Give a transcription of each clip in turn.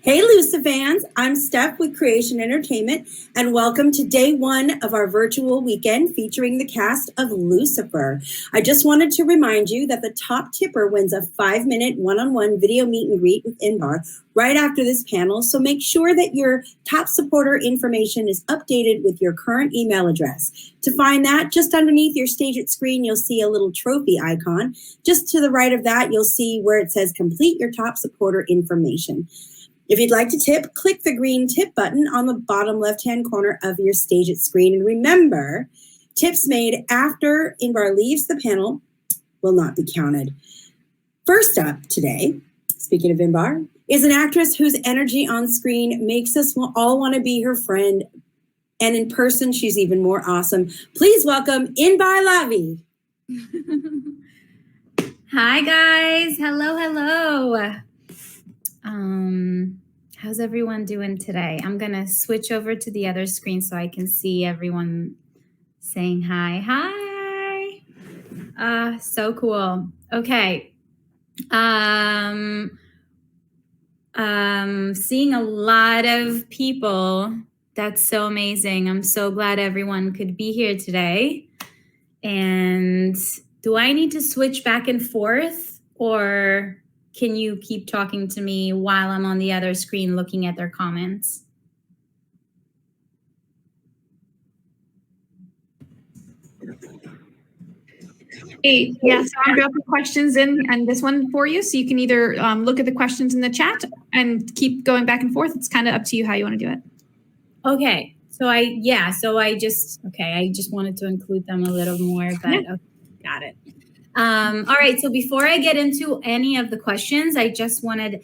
Hey, Lucifer fans, I'm Steph with Creation Entertainment, and welcome to day one of our virtual weekend featuring the cast of Lucifer. I just wanted to remind you that the top tipper wins a 5-minute one-on-one video meet and greet with Inbar right after this panel, so make sure that your top supporter information is updated with your current email address. To find that, just underneath your Stage It screen, you'll see a little trophy icon. Just to the right of that, you'll see where it says complete your top supporter information. If you'd like to tip, click the green tip button on the bottom left-hand corner of your Stage It screen. And remember, tips made after Inbar leaves the panel will not be counted. First up today, speaking of Inbar, is an actress whose energy on screen makes us all want to be her friend. And in person, she's even more awesome. Please welcome Inbar Lavi. Hi, guys. Hello. How's everyone doing today? I'm gonna switch over to the other screen so I can see everyone saying hi. Hi. So cool. Okay. Seeing a lot of people. That's so amazing. I'm so glad everyone could be here today. And do I need to switch back and forth, or can you keep talking to me while I'm on the other screen looking at their comments? Hey, yeah, so I'm going to put questions in and this one for you. So you can either look at the questions in the chat and keep going back and forth. It's kind of up to you how you want to do it. Okay. I just wanted to include them a little more, but yeah. Okay, got it. All right. So before I get into any of the questions, I just wanted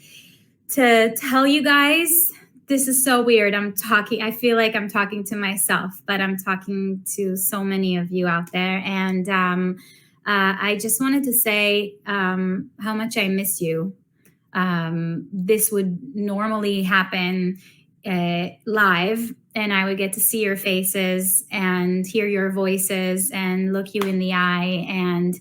to tell you guys, this is so weird. I feel like I'm talking to myself, but I'm talking to so many of you out there. And I just wanted to say how much I miss you. This would normally happen live, and I would get to see your faces and hear your voices and look you in the eye. And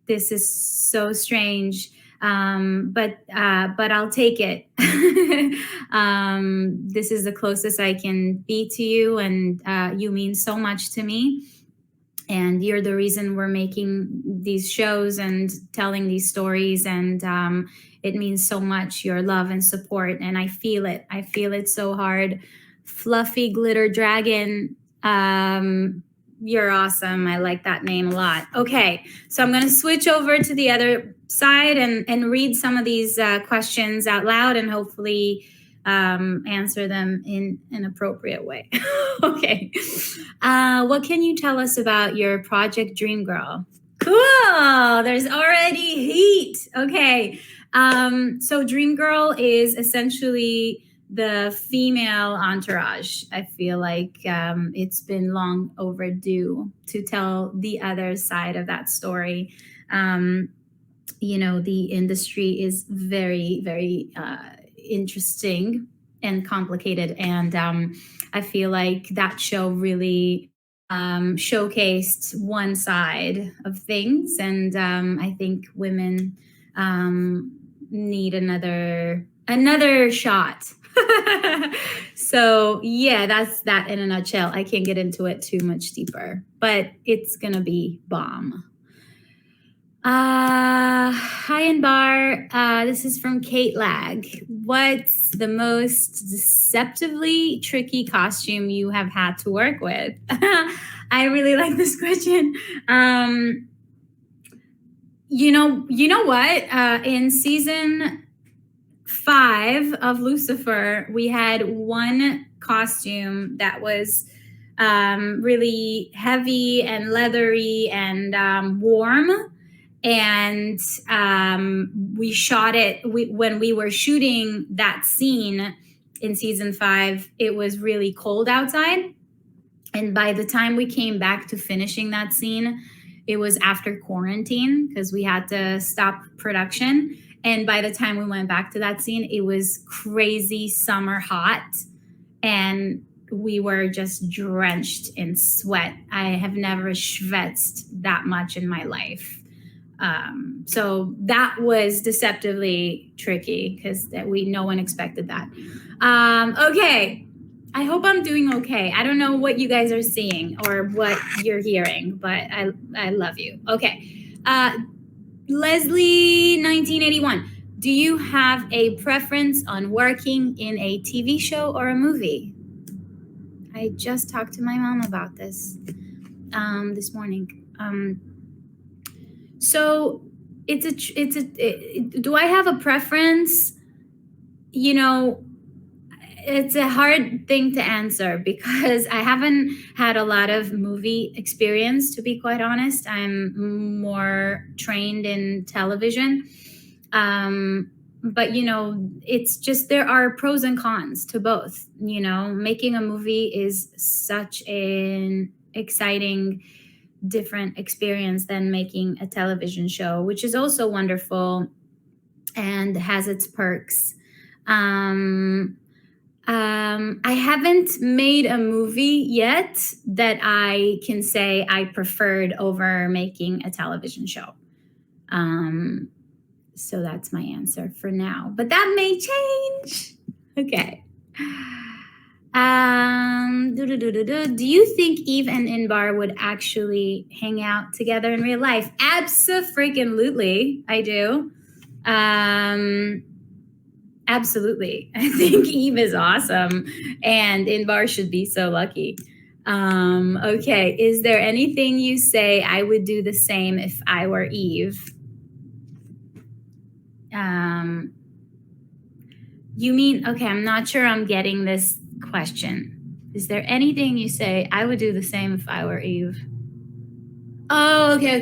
this is so strange, but I'll take it. This is the closest I can be to you, and you mean so much to me. And you're the reason we're making these shows and telling these stories, and it means so much, your love and support, and I feel it. I feel it so hard. Fluffy Glitter Dragon, you're awesome. I like that name a lot. Okay, so I'm going to switch over to the other side and read some of these questions out loud and hopefully answer them in an appropriate way. Okay. What can you tell us about your project Dream Girl? Cool. There's already heat. Okay. So Dream Girl is essentially the female entourage. I feel like it's been long overdue to tell the other side of that story. The industry is very, very interesting and complicated. And I feel like that show really showcased one side of things. And I think women need another shot. So yeah, that's that in a nutshell. I can't get into it too much deeper, but it's gonna be bomb. Hi, Inbar. This is from Kate Lag. What's the most deceptively tricky costume you have had to work with? I really like this question. You know what? In season 5 of Lucifer, we had one costume that was really heavy and leathery and warm. And we shot it when we were shooting that scene in season 5. It was really cold outside. And by the time we came back to finishing that scene, it was after quarantine because we had to stop production. And by the time we went back to that scene, it was crazy summer hot. And we were just drenched in sweat. I have never schwitzed that much in my life. So that was deceptively tricky because no one expected that. Okay, I hope I'm doing okay. I don't know what you guys are seeing or what you're hearing, but I love you. Okay, Leslie, 1981. Do you have a preference on working in a TV show or a movie? I just talked to my mom about this morning. So do I have a preference? You know, it's a hard thing to answer because I haven't had a lot of movie experience, to be quite honest. I'm more trained in television. But, it's just there are pros and cons to both. Making a movie is such an exciting, different experience than making a television show, which is also wonderful and has its perks. I haven't made a movie yet that I can say I preferred over making a television show. So that's my answer for now, but that may change. Okay. Do you think Eve and Inbar would actually hang out together in real life? Abso-freaking-lutely, I do. Absolutely. I think Eve is awesome and Inbar should be so lucky. Okay. Is there anything you say I would do the same if I were Eve? You mean, okay, I'm not sure I'm getting this question. Is there anything you say I would do the same if I were Eve? Oh, okay.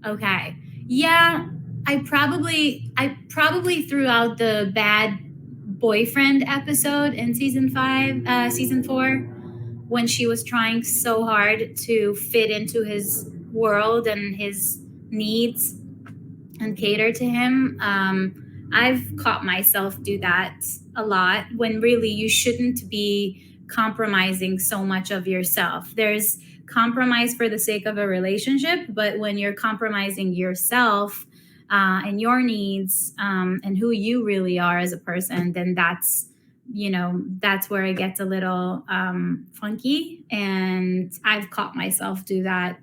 Okay. Yeah, I probably threw out the bad boyfriend episode in season 4, when she was trying so hard to fit into his world and his needs and cater to him. I've caught myself do that a lot when really you shouldn't be compromising so much of yourself. There's compromise for the sake of a relationship, but when you're compromising yourself and your needs and who you really are as a person, then that's where it gets a little funky. And I've caught myself do that.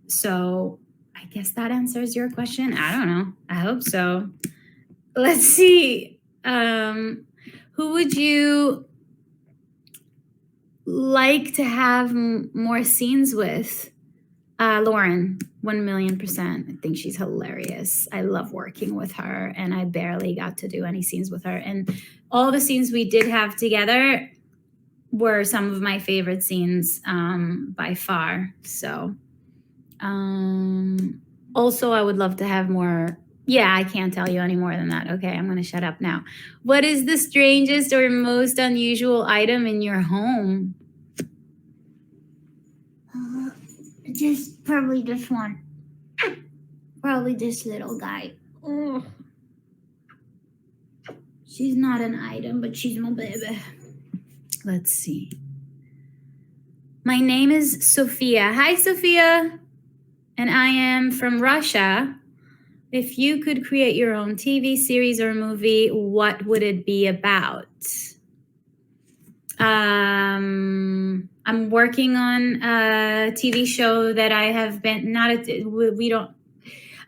So I guess that answers your question. I don't know. I hope so. Let's see. Who would you like to have more scenes with? Lauren, 1,000,000%. I think she's hilarious. I love working with her, and I barely got to do any scenes with her. And all the scenes we did have together were some of my favorite scenes by far. So also, I would love to have more. Yeah, I can't tell you any more than that. Okay, I'm going to shut up now. What is the strangest or most unusual item in your home? Probably this one. Probably this little guy. Oh. She's not an item, but she's my baby. Let's see. My name is Sophia. Hi, Sophia. And I am from Russia. If you could create your own TV series or movie, what would it be about? I'm working on a TV show that I have been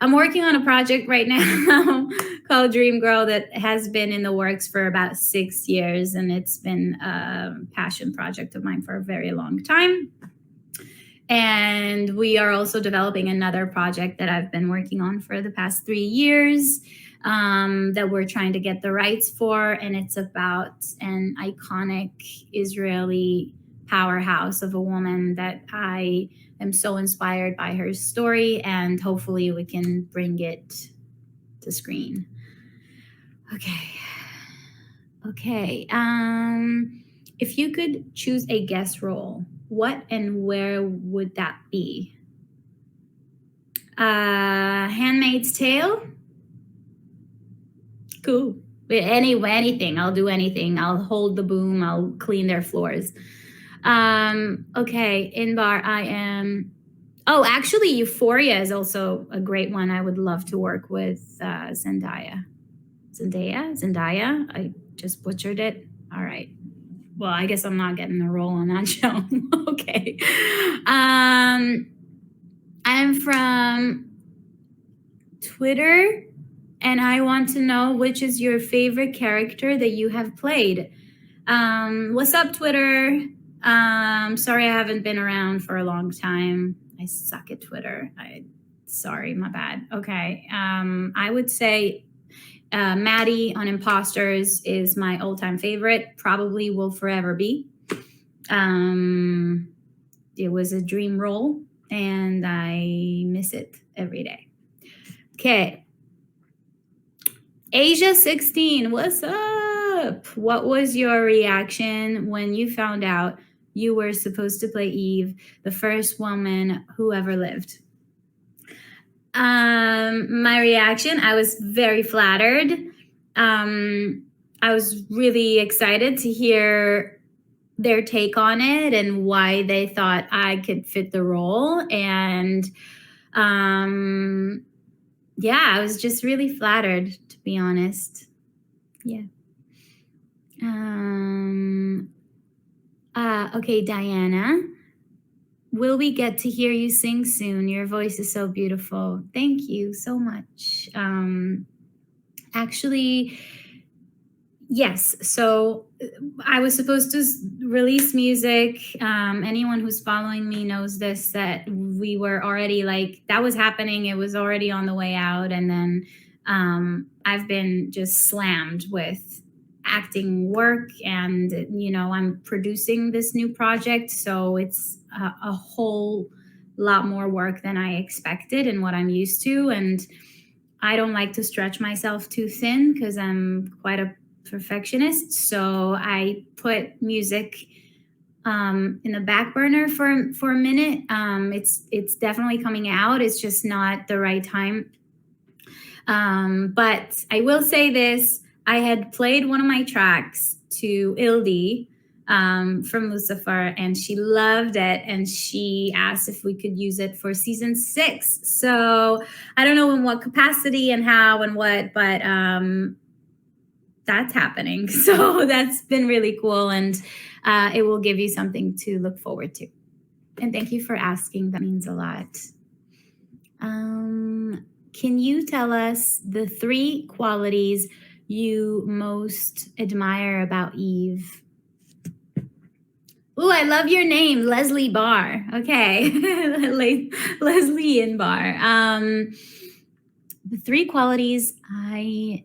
I'm working on a project right now called Dream Girl that has been in the works for about 6 years, and it's been a passion project of mine for a very long time. And we are also developing another project that I've been working on for the past 3 years that we're trying to get the rights for. And it's about an iconic Israeli powerhouse of a woman that I am so inspired by her story. And hopefully we can bring it to screen. Okay. If you could choose a guest role, what and where would that be? Handmaid's Tale? Cool. Anything. I'll do anything. I'll hold the boom. I'll clean their floors. Okay, Inbar, I am... Oh, actually, Euphoria is also a great one. I would love to work with Zendaya. I just butchered it. All right. Well, I guess I'm not getting a role on that show. Okay. I'm from Twitter, and I want to know which is your favorite character that you have played. What's up, Twitter? Sorry I haven't been around for a long time. I suck at Twitter. Sorry, my bad. Okay. I would say Maddie on Imposters is my all-time favorite. Probably will forever be. It was a dream role, and I miss it every day. Okay. Asia 16, what's up? What was your reaction when you found out you were supposed to play Eve, the first woman who ever lived? My reaction, I was very flattered. I was really excited to hear their take on it and why they thought I could fit the role. And yeah, I was just really flattered, to be honest. Yeah. Okay, Diana. Will we get to hear you sing soon? Your voice is so beautiful. Thank you so much. Actually, yes. So I was supposed to release music. Anyone who's following me knows this, that we were already that was happening. It was already on the way out. And then I've been just slammed with acting work, and I'm producing this new project, so it's a whole lot more work than I expected and what I'm used to. And I don't like to stretch myself too thin because I'm quite a perfectionist, so I put music in the back burner for a minute. It's definitely coming out. It's just not the right time. But I will say this. I had played one of my tracks to Ildi from Lucifer, and she loved it, and she asked if we could use it for season 6. So I don't know in what capacity and how and what, but that's happening. So that's been really cool, and it will give you something to look forward to. And thank you for asking. That means a lot. Can you tell us the 3 qualities you most admire about Eve? Oh, I love your name, Leslie Barr. Okay, Leslie Inbar. The 3 qualities I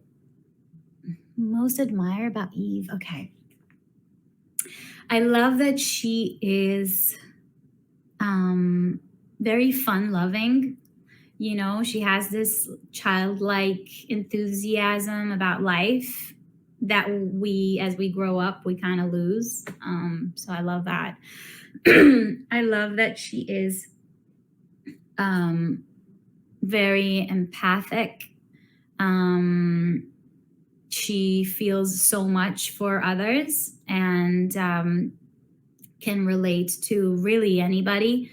most admire about Eve. Okay, I love that she is very fun-loving. She has this childlike enthusiasm about life that we, as we grow up, we kind of lose. So I love that. I love that she is very empathic. She feels so much for others and can relate to really anybody.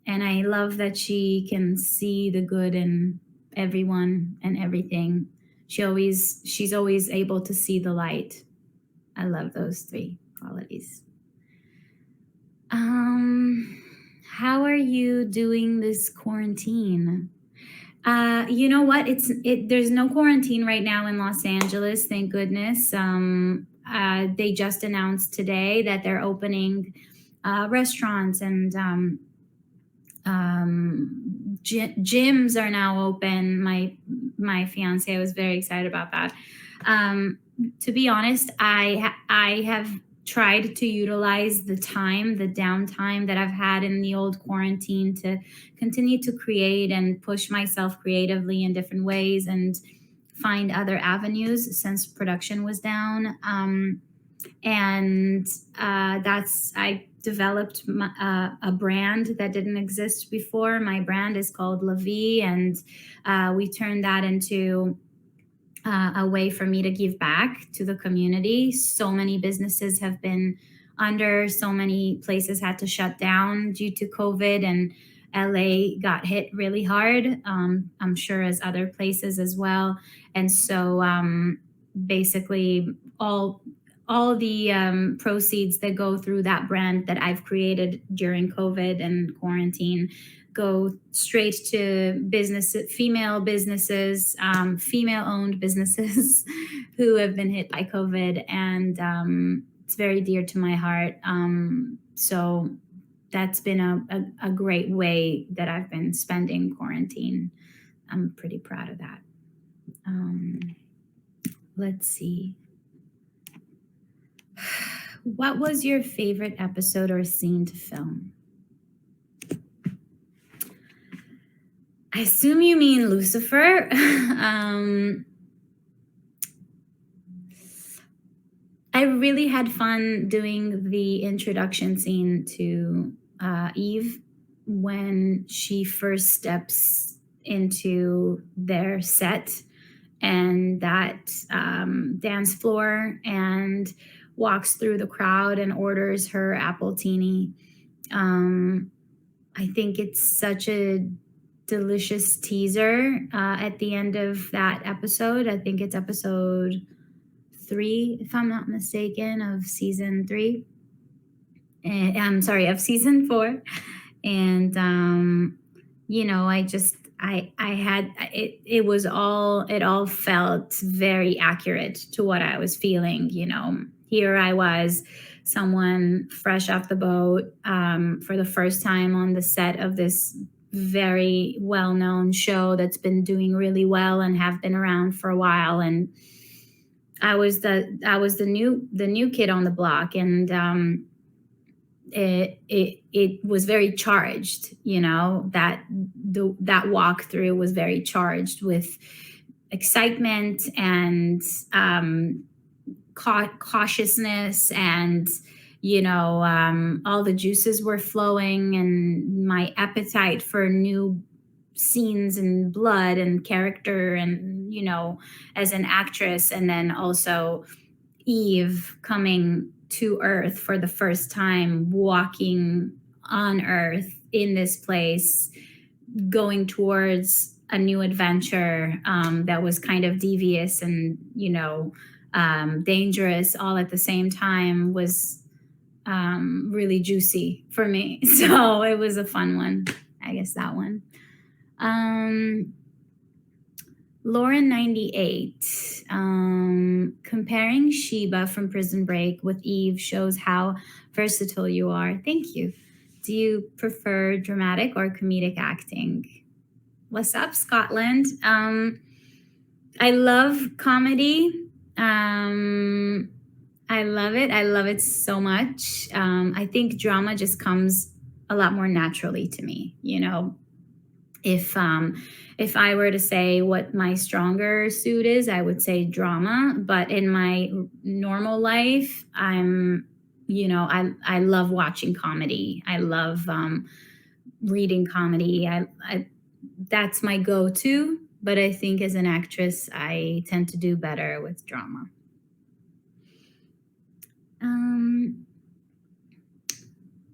And I love that she can see the good in everyone and everything. She's always able to see the light. I love those 3 qualities. How are you doing this quarantine? You know what? There's no quarantine right now in Los Angeles, thank goodness. They just announced today that they're opening restaurants, and gyms are now open. My fiance was very excited about that. To be honest, I have tried to utilize the downtime that I've had in the old quarantine to continue to create and push myself creatively in different ways and find other avenues since production was down. I developed a brand that didn't exist before. My brand is called Lavi, and we turned that into a way for me to give back to the community. So many businesses have been under. So many places had to shut down due to COVID, and LA got hit really hard. I'm sure as other places as well. And so basically all the proceeds that go through that brand that I've created during COVID and quarantine go straight to female businesses, female-owned businesses who have been hit by COVID, and it's very dear to my heart. So that's been a great way that I've been spending quarantine. I'm pretty proud of that. Let's see. What was your favorite episode or scene to film? I assume you mean Lucifer. I really had fun doing the introduction scene to Eve when she first steps into their set and that dance floor and walks through the crowd and orders her apple teeny. I think it's such a delicious teaser at the end of that episode. I think it's episode 3, if I'm not mistaken, of season 3. I'm sorry, of season 4. And you know, I had it all felt very accurate to what I was feeling. You know, here I was, someone fresh off the boat for the first time on the set of this very well-known show that's been doing really well and have been around for a while, and I was the new kid on the block, and it was very charged. You know, that walkthrough was very charged with excitement and cautiousness, and you know, all the juices were flowing, and my appetite for new scenes and blood and character, and you know, as an actress, and then also Eve coming to Earth for the first time, walking on Earth in this place, going towards a new adventure that was kind of devious and, you know, dangerous all at the same time, was really juicy for me. So it was a fun one, I guess, that one. Lauren 98, comparing Sheba from Prison Break with Eve shows how versatile you are. Thank you. Do you prefer dramatic or comedic acting? What's up, Scotland? I love comedy. I love it. I love it so much. I think drama just comes a lot more naturally to me. You know, if I were to say what my stronger suit is, I would say drama. But in my normal life, I love watching comedy. I love reading comedy. That's my go-to. But I think as an actress, I tend to do better with drama.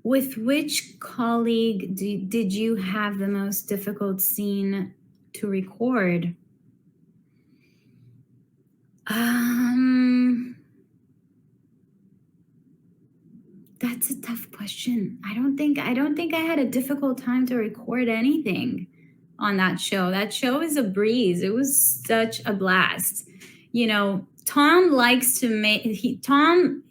With which colleague did you have the most difficult scene to record? That's a tough question. I don't think I had a difficult time to record anything on that show. That show is a breeze. It was such a blast. You know, Tom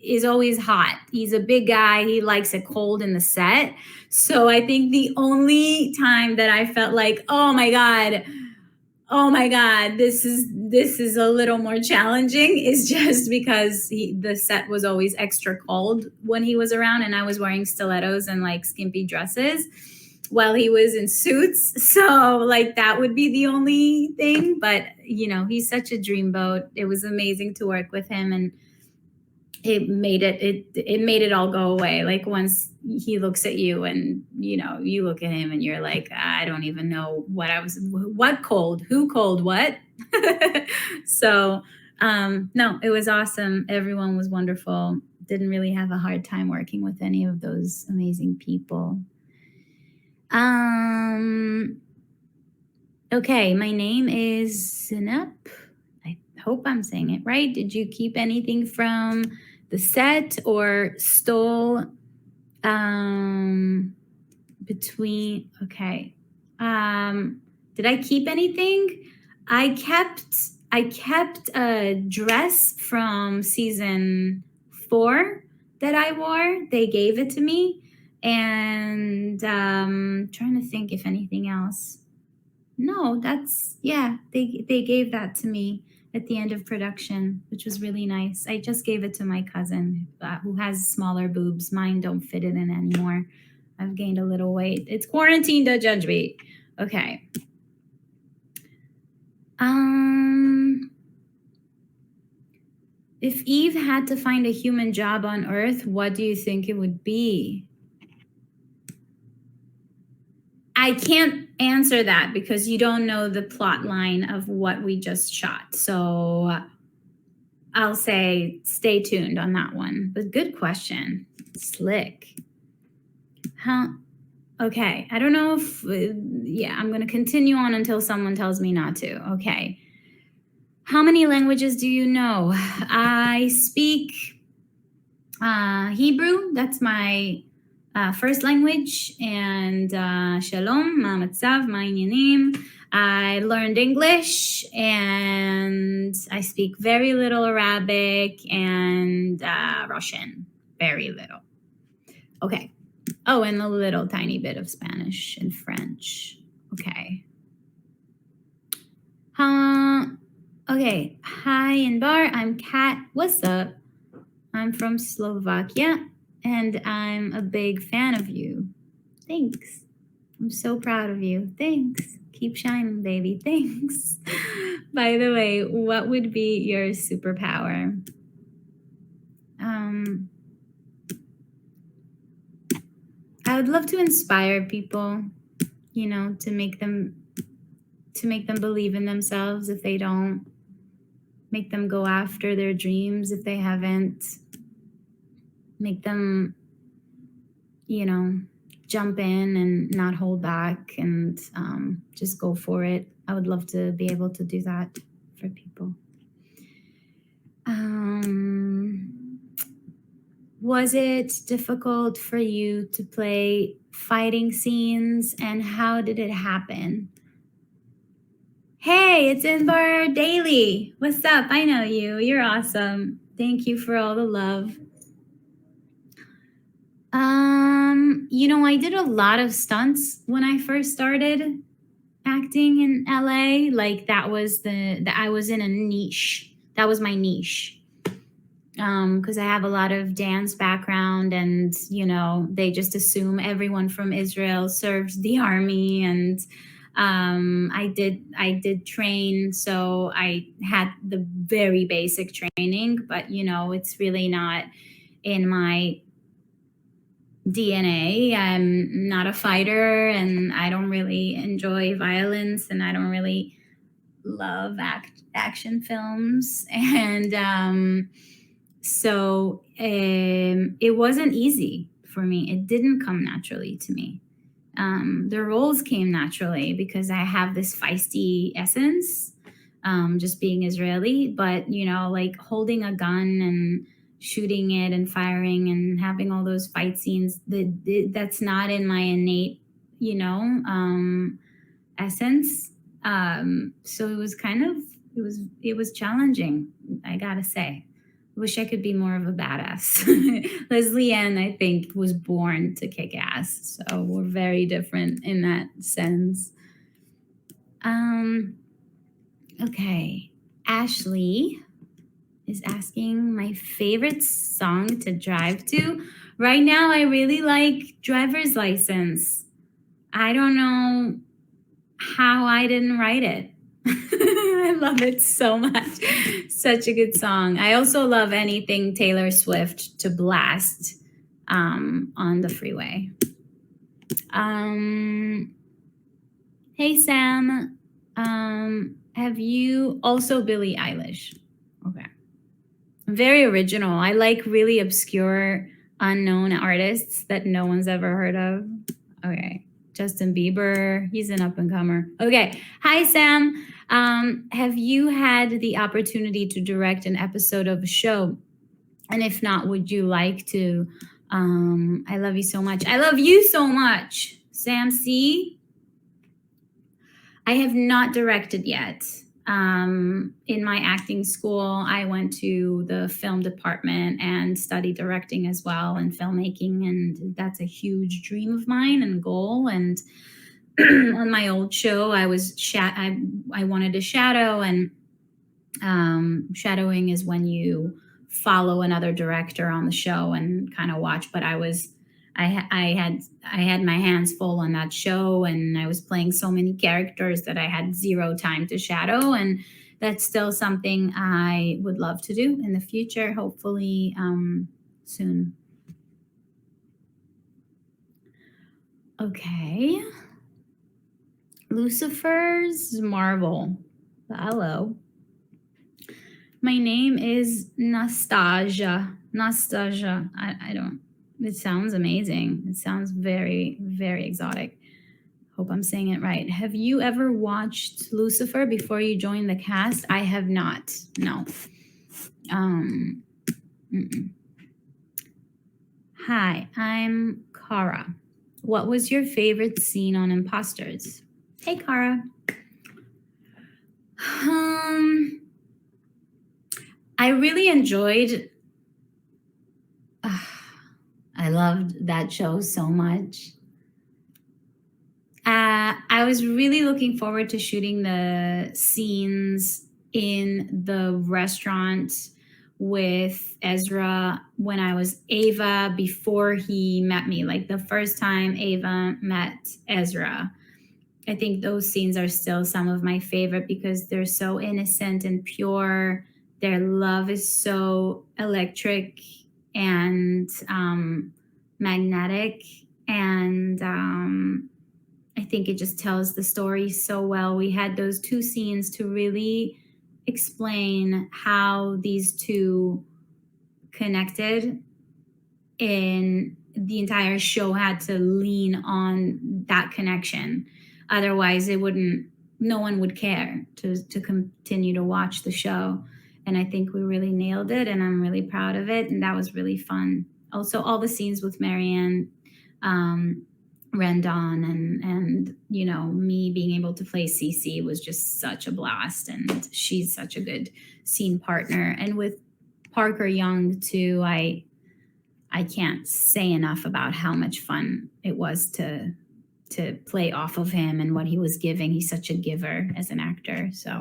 is always hot. He's a big guy. He likes it cold in the set. So I think the only time that I felt like, oh my God, this is a little more challenging is just because the set was always extra cold when he was around, and I was wearing stilettos and like skimpy dresses while he was in suits. So like that would be the only thing. But you know, he's such a dreamboat. It was amazing to work with him, and it made it all go away. Like once he looks at you and, you know, you look at him and you're like, I don't even know what cold, who cold, what. So no, it was awesome. Everyone was wonderful. didn't really have a hard time working with any of those amazing people. Okay, my name is Zinab. I hope I'm saying it right. Did you keep anything from the set or stole between? Okay. Did I keep anything? I kept a dress from season 4 that I wore. They gave it to me, and trying to think if anything else. No, they gave that to me at the end of production, which was really nice. I just gave it to my cousin who has smaller boobs. Mine don't fit it in anymore. I've gained a little weight. It's quarantine, don't judge me. Okay. If Eve had to find a human job on Earth, what do you think it would be? I can't answer that because you don't know the plot line of what we just shot. So I'll say stay tuned on that one. But good question. Slick. Huh? Okay. I don't know if, I'm going to continue on until someone tells me not to. Okay. How many languages do you know? I speak Hebrew. That's my first language, and shalom, ma matzav, ma inyanim. I learned English, and I speak very little Arabic and Russian, very little. Okay. Oh, and a little tiny bit of Spanish and French. Okay. Okay. Hi, Inbar. I'm Kat. What's up? I'm from Slovakia, and I'm a big fan of you. Thanks. I'm so proud of you. Thanks. Keep shining, baby. Thanks. By the way, what would be your superpower? I would love to inspire people, to make them believe in themselves if they don't, make them go after their dreams if they haven't, make them, jump in and not hold back and just go for it. I would love to be able to do that for people. Was it difficult for you to play fighting scenes, and how did it happen? Hey, it's Inbar Daily. What's up? I know you. You're awesome. Thank you for all the love. I did a lot of stunts when I first started acting in LA. Like I was in a niche. That was my niche. Because I have a lot of dance background, and they just assume everyone from Israel serves the army, and I did train, so I had the very basic training, but it's really not in my DNA. I'm not a fighter, and I don't really enjoy violence, and I don't really love action films, and so it wasn't easy for me. It didn't come naturally to me. The roles came naturally because I have this feisty essence, just being Israeli, but like holding a gun and shooting it and firing and having all those fight scenes, that's not in my innate, essence. So it was it was challenging, I gotta say. Wish I could be more of a badass. Leslie Ann, I think, was born to kick ass. So we're very different in that sense. Okay. Ashley is asking my favorite song to drive to. Right now, I really like Driver's License. I don't know how I didn't write it. I love it so much. Such a good song. I also love anything Taylor Swift to blast on the freeway. Hey, Sam. Have you also Billie Eilish? Okay. very original. I like really obscure, unknown artists that no one's ever heard of. Okay. Justin Bieber, he's an up and comer. Okay. Hi, Sam. Have you had the opportunity to direct an episode of a show? And if not, would you like to? I love you so much. I love you so much, Sam C. I have not directed yet. In my acting school, I went to the film department and studied directing as well and filmmaking. And that's a huge dream of mine and goal. And on my old show, I wanted to shadow, and shadowing is when you follow another director on the show and kind of watch. But I had my hands full on that show, and I was playing so many characters that I had zero time to shadow. And that's still something I would love to do in the future, hopefully soon. Okay. Lucifer's Marvel. Hello. My name is Nastasia. Nastasia. I don't. It sounds amazing. It sounds very, very exotic. Hope I'm saying it right. Have you ever watched Lucifer before you joined the cast? I have not. No. Hi, I'm Kara. What was your favorite scene on Imposters? Hey, Kara. I really enjoyed. I loved that show so much. I was really looking forward to shooting the scenes in the restaurant with Ezra when I was Ava before he met me, like the first time Ava met Ezra. I think those scenes are still some of my favorite because they're so innocent and pure. Their love is so electric and magnetic, and I think it just tells the story so well. We had those two scenes to really explain how these two connected, and the entire show had to lean on that connection. Otherwise, no one would care to continue to watch the show. And I think we really nailed it, and I'm really proud of it. And that was really fun. Also, all the scenes with Marianne Rendon and me being able to play Cece was just such a blast. And she's such a good scene partner. And with Parker Young too, I can't say enough about how much fun it was to play off of him and what he was giving. He's such a giver as an actor. So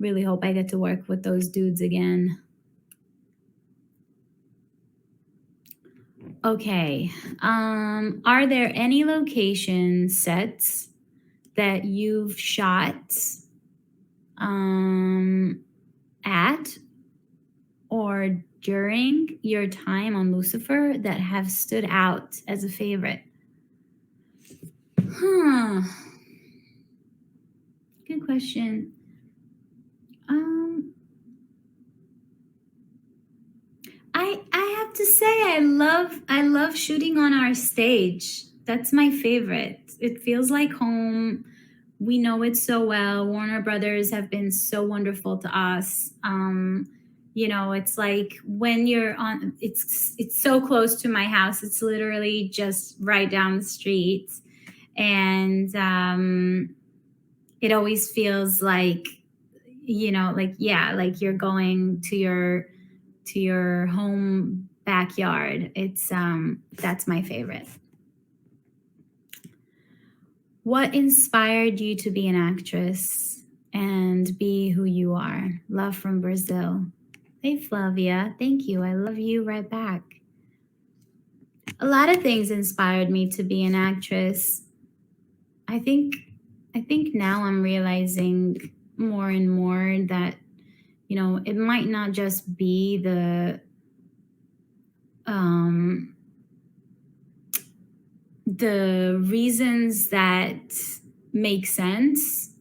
really hope I get to work with those dudes again. Okay. Are there any location sets that you've shot at or during your time on Lucifer that have stood out as a favorite? Good question. I have to say I love shooting on our stage. That's my favorite. It feels like home. We know it so well. Warner Brothers have been so wonderful to us. It's like when you're on, it's so close to my house. It's literally just right down the street. And it always feels like, like you're going to your home backyard. It's that's my favorite. What inspired you to be an actress and be who you are? Love from Brazil. Hey, Flavia. Thank you. I love you right back. A lot of things inspired me to be an actress. I think now I'm realizing more and more that, it might not just be the reasons that make sense,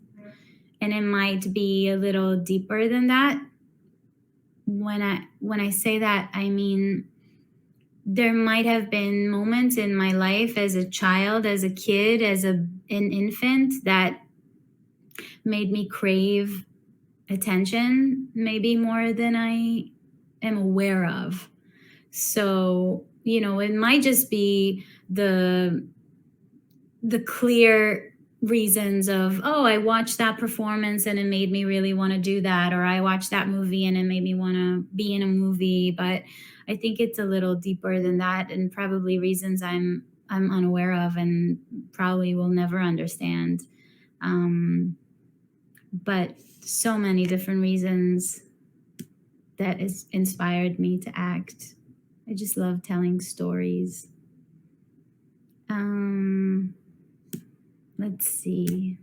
and it might be a little deeper than that. when I say that, I mean, there might have been moments in my life as a child, as a kid, as an infant that made me crave attention, maybe more than I am aware of. So, it might just be the clear reasons of, oh, I watched that performance and it made me really want to do that, or I watched that movie and it made me want to be in a movie. But I think it's a little deeper than that, and probably reasons I'm unaware of and probably will never understand. But so many different reasons that has inspired me to act. I just love telling stories. Let's see.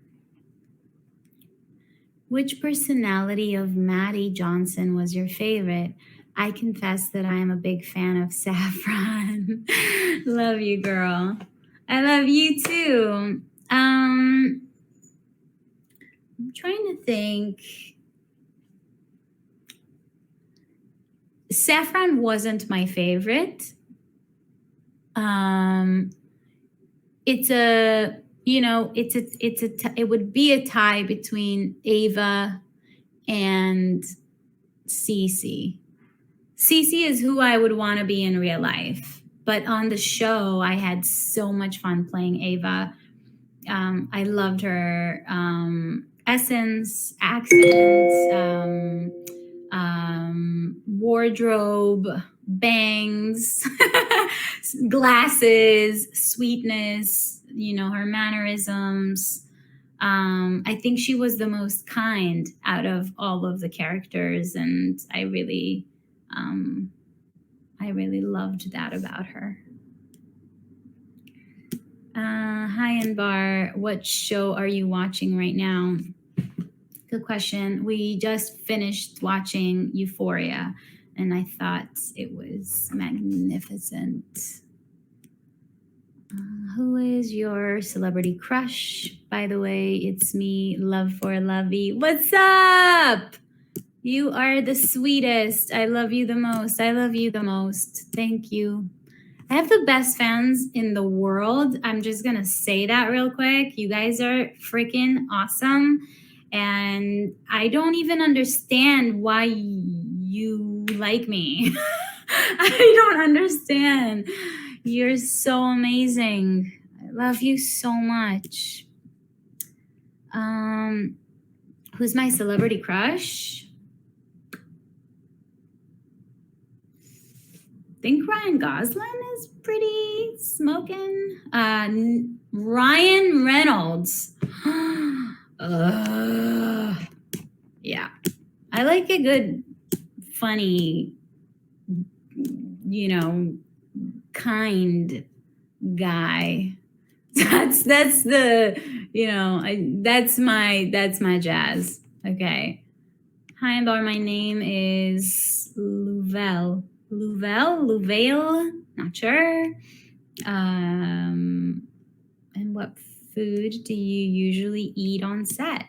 Which personality of Maddie Johnson was your favorite? I confess that I am a big fan of Saffron. Love you, girl. I love you too. I'm trying to think. Saffron wasn't my favorite. It would be a tie between Ava and Cece. Cece is who I would want to be in real life, but on the show, I had so much fun playing Ava. I loved her essence, accents, wardrobe, bangs, glasses, sweetness, her mannerisms. I think she was the most kind out of all of the characters, and I really loved that about her. Hi, Inbar. What show are you watching right now? Good question. We just finished watching Euphoria, and I thought it was magnificent. Who is your celebrity crush? By the way, it's me, Love for Lovey. What's up? You are the sweetest. I love you the most. I love you the most. Thank you. I have the best fans in the world. I'm just going to say that real quick. You guys are freaking awesome. And I don't even understand why you like me. I don't understand. You're so amazing. I love you so much. Who's my celebrity crush? I think Ryan Gosling is pretty smoking. Ryan Reynolds. Yeah. I like a good, funny, kind guy. That's the, that's my jazz. Okay. Hi, Inbar. My name is Louvel, not sure. And what food do you usually eat on set?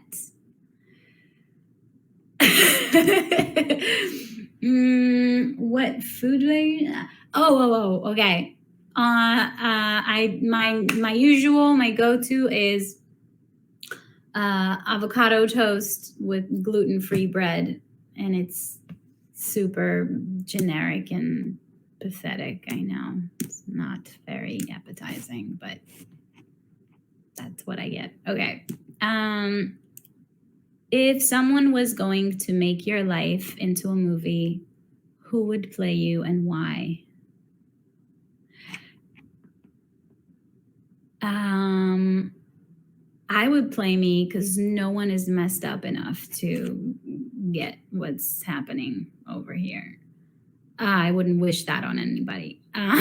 What food do I eat? Oh, okay. My go-to is avocado toast with gluten-free bread, and it's super generic and pathetic. I know it's not very appetizing, but that's what I get. Okay. If someone was going to make your life into a movie, who would play you and why? I would play me because no one is messed up enough to get what's happening over here. I wouldn't wish that on anybody. I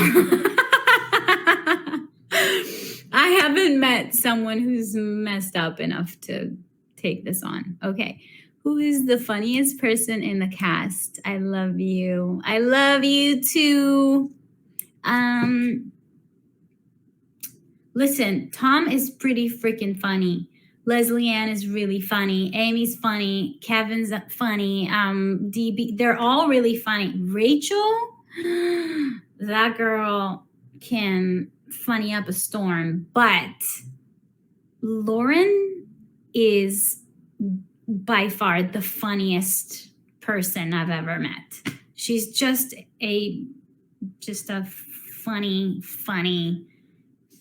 haven't met someone who's messed up enough to take this on. Okay. Who is the funniest person in the cast? I love you. I love you too. Listen, Tom is pretty freaking funny, Leslie Ann is really funny. Amy's funny. Kevin's funny. DB, they're all really funny. Rachel, that girl can funny up a storm. But Lauren is by far the funniest person I've ever met. She's just a funny,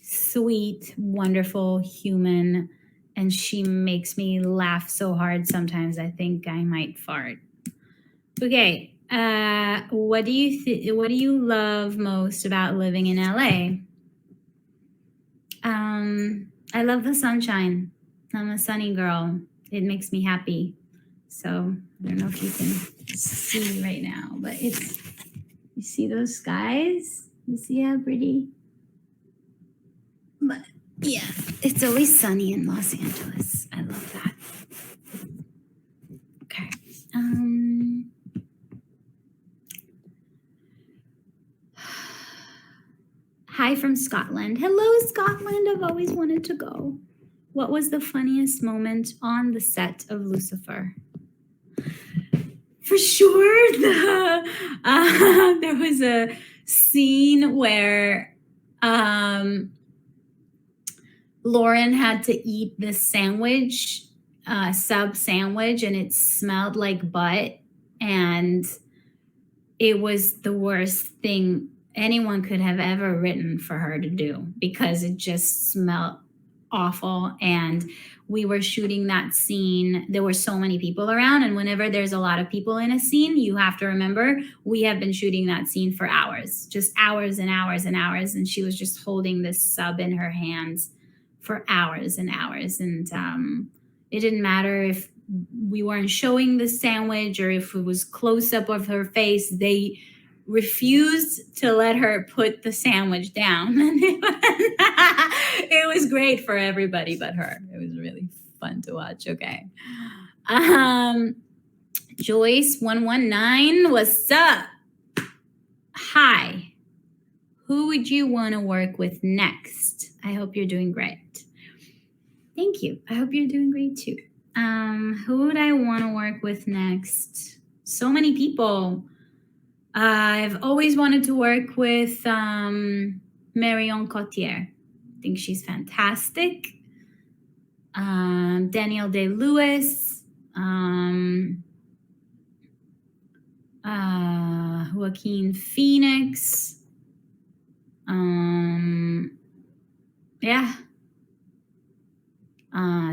sweet, wonderful human. And she makes me laugh so hard sometimes I think I might fart. Okay, what do you love most about living in LA? I love the sunshine. I'm a sunny girl. It makes me happy. So I don't know if you can see right now, but you see those skies? You see how pretty? But yeah, it's always sunny in Los Angeles. I love that. Okay. Hi from Scotland. Hello, Scotland. I've always wanted to go. What was the funniest moment on the set of Lucifer? For sure, there was a scene where Lauren had to eat this sandwich, sub sandwich, and it smelled like butt. And it was the worst thing anyone could have ever written for her to do because it just smelled awful. And we were shooting that scene. There were so many people around. And whenever there's a lot of people in a scene, you have to remember we have been shooting that scene for hours, just hours and hours and hours. And she was just holding this sub in her hands for hours and hours. And it didn't matter if we weren't showing the sandwich or if it was close up of her face. They refused to let her put the sandwich down. And it was great for everybody but her. It was really fun to watch. Okay. Joyce 119, what's up? Hi. Who would you want to work with next? I hope you're doing great. Thank you. I hope you're doing great too. Who would I want to work with next? So many people. I've always wanted to work with Marion Cotillard. I think she's fantastic. Daniel Day-Lewis. Joaquin Phoenix.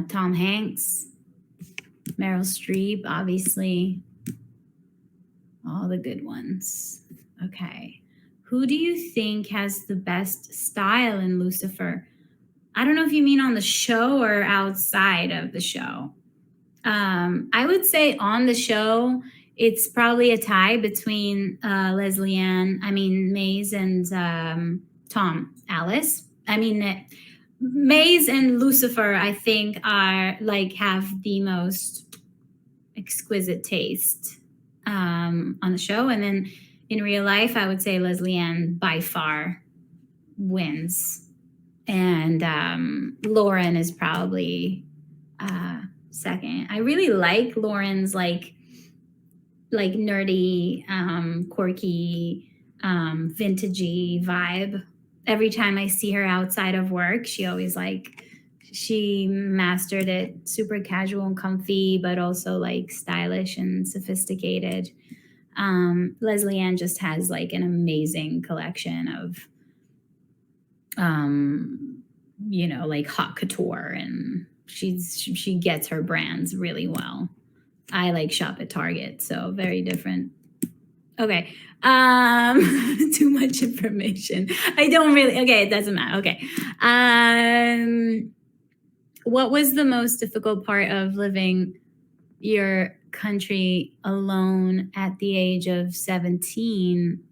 Tom Hanks. Meryl Streep, obviously. All the good ones. Okay. Who do you think has the best style in Lucifer? I don't know if you mean on the show or outside of the show. I would say on the show, it's probably a tie between Leslie Ann, Maze and Tom Alice. Maze and Lucifer, I think, are have the most exquisite taste on the show. And then in real life, I would say Leslie Ann by far wins. And Lauren is probably second. I really like Lauren's nerdy, quirky, vintagey vibe. Every time I see her outside of work, she always she mastered it. Super casual and comfy, but also stylish and sophisticated. Leslie Ann just has an amazing collection of, haute couture, and she gets her brands really well. I shop at Target, so very different. Okay. Too much information. Okay, it doesn't matter. Okay. What was the most difficult part of living your country alone at the age of 17?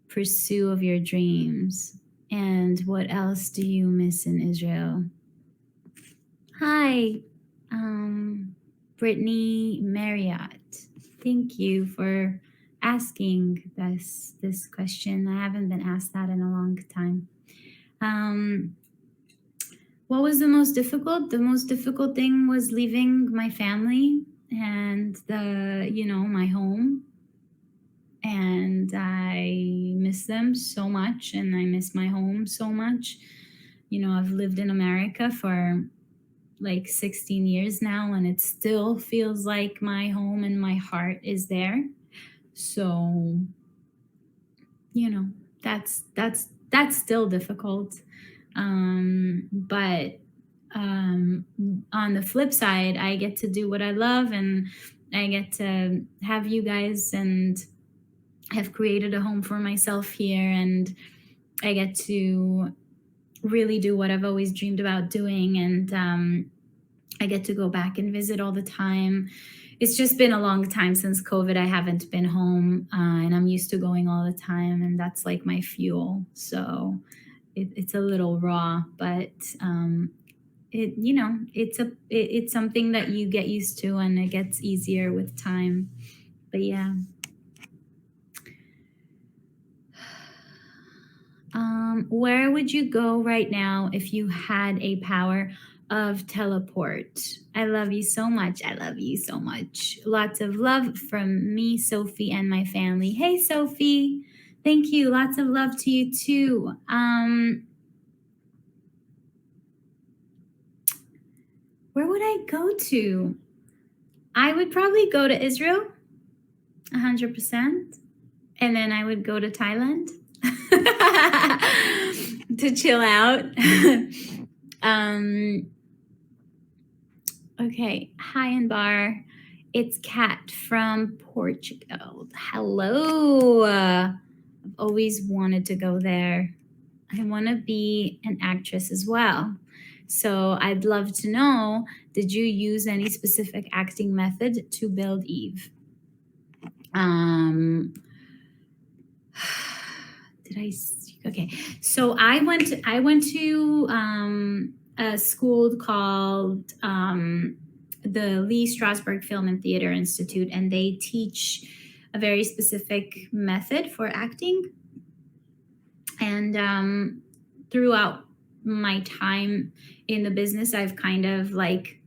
Pursue of your dreams. And what else do you miss in Israel? Hi, Brittany Marriott. Thank you for asking this question. I haven't been asked that in a long time. What was the most difficult? The most difficult thing was leaving my family and my home. And I miss them so much, and I miss my home so much. I've lived in America for like 16 years now, and it still feels like my home and my heart is there. So, that's still difficult. But on the flip side, I get to do what I love, and I get to have you guys, and have created a home for myself here, and I get to really do what I've always dreamed about doing, and I get to go back and visit all the time. It's just been a long time since COVID. I haven't been home, and I'm used to going all the time, and that's like my fuel. So it's a little raw, but it's something that you get used to, and it gets easier with time. But yeah. Where would you go right now if you had a power of teleport? I love you so much. I love you so much. Lots of love from me, Sophie, and my family. Hey, Sophie. Thank you. Lots of love to you too. Where would I go to? I would probably go to Israel, 100%. And then I would go to Thailand to chill out. Okay. Hi, Inbar. It's Kat from Portugal. Hello. I've always wanted to go there. I want to be an actress as well. So I'd love to know, did you use any specific acting method to build Eve? Okay. So I went to a school called the Lee Strasberg Film and Theater Institute, and they teach a very specific method for acting. And throughout my time in the business, I've kind of like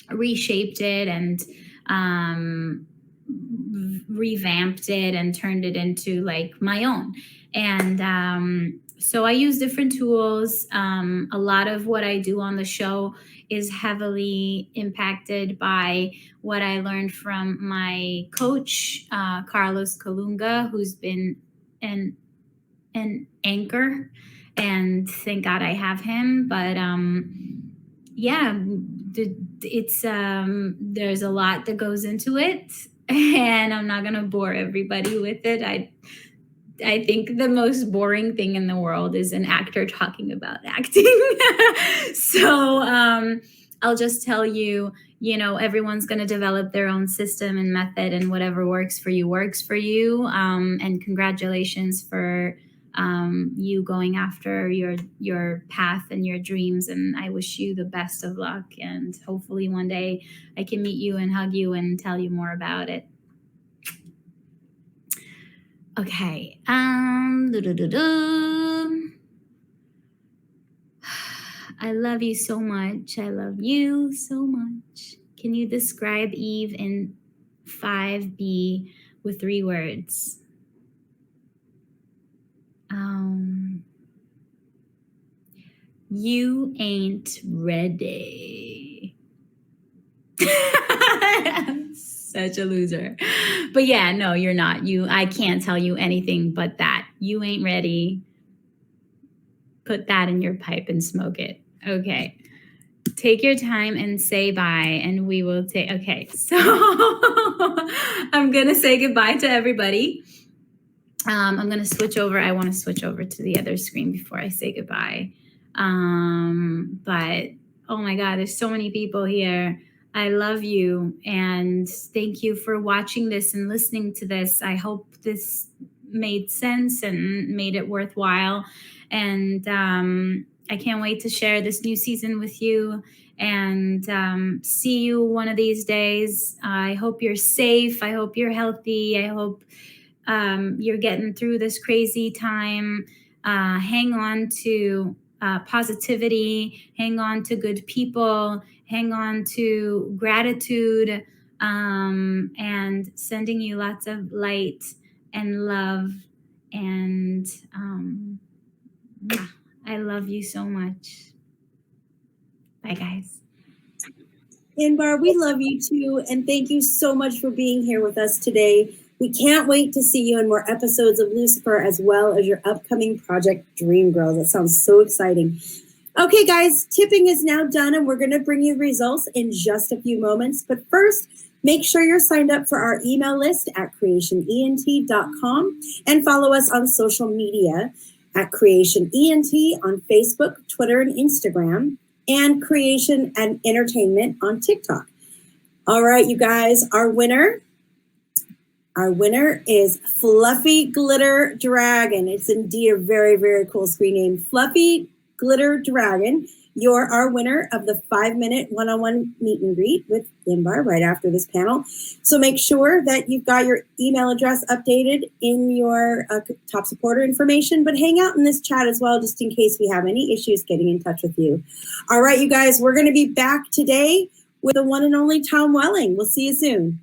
reshaped it and revamped it and turned it into like my own. And so I use different tools. A lot of what I do on the show is heavily impacted by what I learned from my coach, Carlos Colunga, who's been an anchor, and thank God I have him. But it's there's a lot that goes into it, and I'm not gonna bore everybody with it. I think the most boring thing in the world is an actor talking about acting. So I'll just tell you, everyone's going to develop their own system and method, and whatever works for you works for you. And congratulations for you going after your path and your dreams. And I wish you the best of luck. And hopefully one day I can meet you and hug you and tell you more about it. Okay. I love you so much. I love you so much. Can you describe Eve in 5B with 3 words? You ain't ready. Such a loser. But yeah, no, you're not. I can't tell you anything but that. You ain't ready. Put that in your pipe and smoke it. Okay. Take your time and say bye, and we will take. Okay. So I'm going to say goodbye to everybody. I'm going to switch over. I want to switch over to the other screen before I say goodbye. But oh my God, there's so many people here. I love you, and thank you for watching this and listening to this. I hope this made sense and made it worthwhile. And I can't wait to share this new season with you and see you one of these days. I hope you're safe. I hope you're healthy. I hope you're getting through this crazy time. Hang on to positivity, hang on to good people, hang on to gratitude, and sending you lots of light and love. And yeah, I love you so much. Bye, guys. Inbar, we love you too, and thank you so much for being here with us today. We can't wait to see you in more episodes of Lucifer, as well as your upcoming project, Dream Girls. That sounds so exciting. Okay, guys, tipping is now done, and we're going to bring you the results in just a few moments. But first, make sure you're signed up for our email list at creationent.com and follow us on social media at creationent on Facebook, Twitter, and Instagram, and Creation and Entertainment on TikTok. All right, you guys, our winner is Fluffy Glitter Dragon. It's indeed a very, very cool screen name. Fluffy Glitter Dragon, you're our winner of the 5-minute one-on-one meet and greet with Inbar right after this panel. So make sure that you've got your email address updated in your top supporter information, but hang out in this chat as well, just in case we have any issues getting in touch with you. All right, you guys, we're going to be back today with the one and only Tom Welling. We'll see you soon.